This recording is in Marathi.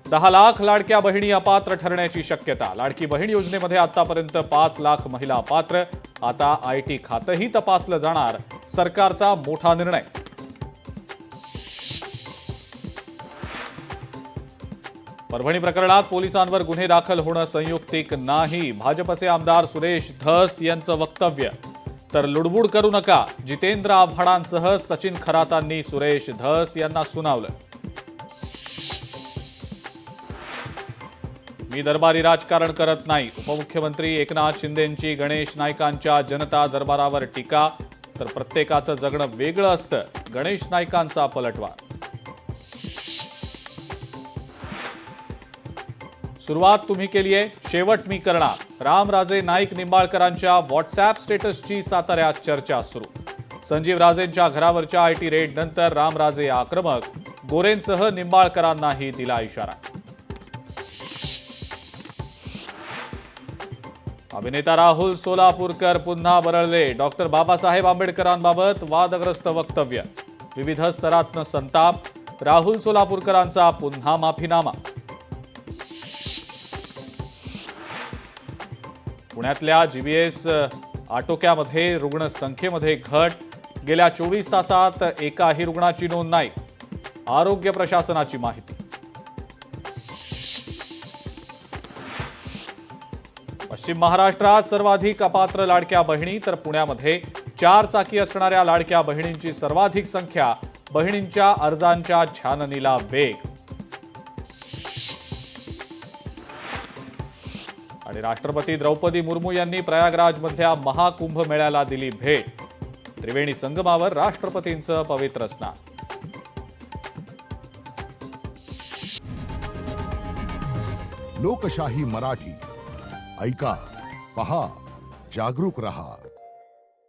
10 लाख लाडक्या बहिणी अपात्र ठरण्याची शक्यता। लाडकी बहीण योजनेमध्ये आतापर्यंत 5 लाख महिला अपात्र। आता आयटी खातंही तपासलं जाणार। सरकारचा मोठा निर्णय। परभणी प्रकरणात पोलिसांवर गुन्हे दाखल होणं संयुक्तिक नाही। भाजपचे आमदार सुरेश धस यांचं वक्तव्य। तर लुडबुड करू नका, जितेंद्र आव्हाडांसह सचिन खरातांनी सुरेश धस यांना सुनावलं। मी दरबारी राजकारण करत नाही। उपमुख्यमंत्री एकनाथ शिंदेंची गणेश नाईकांच्या जनता दरबारावर टीका। तर प्रत्येकाचं जगणं वेगळं असतं, गणेश नाईकांचा पलटवार। सुरुवात तुम्ही केली आहे, शेवट मी करणार। रामराजे नाईक निंबाळकरांच्या व्हॉट्सअॅप स्टेटसची साताऱ्यात चर्चा सुरू। संजीव राजेंच्या घरावरच्या आयटी रेड नंतर रामराजे आक्रमक। गोरेंसह निंबाळकरांनाही दिला इशारा। अभिनेता राहुल सोलापूरकर पुन्हा बरळले। डॉक्टर बाबासाहेब आंबेडकरांबाबत वादग्रस्त वक्तव्य। विविध स्तरातनं संताप। राहुल सोलापूरकरांचा पुन्हा माफीनामा। पुण्यातल्या जीबीएस आटोक्यामध्ये रुग्णसंख्येमध्ये घट। गेल्या 24 तासात एकाही रुग्णाची नोंद नाही। आरोग्य प्रशासनाची माहिती। पश्चिम महाराष्ट्रात सर्वाधिक अपात्र लाडक्या बहिणी। तर पुण्यामध्ये 4 चाकी असणाऱ्या लाडक्या बहिणींची सर्वाधिक संख्या। बहिणींच्या अर्जांच्या छाननीला वेग। आणि राष्ट्रपती द्रौपदी मुर्मू यांनी प्रयागराजमधल्या महाकुंभ मेळ्याला दिली भेट। त्रिवेणी संगमावर राष्ट्रपतींचं पवित्र स्नान। लोकशाही मराठी ऐका, पहा, जागरूक रहा।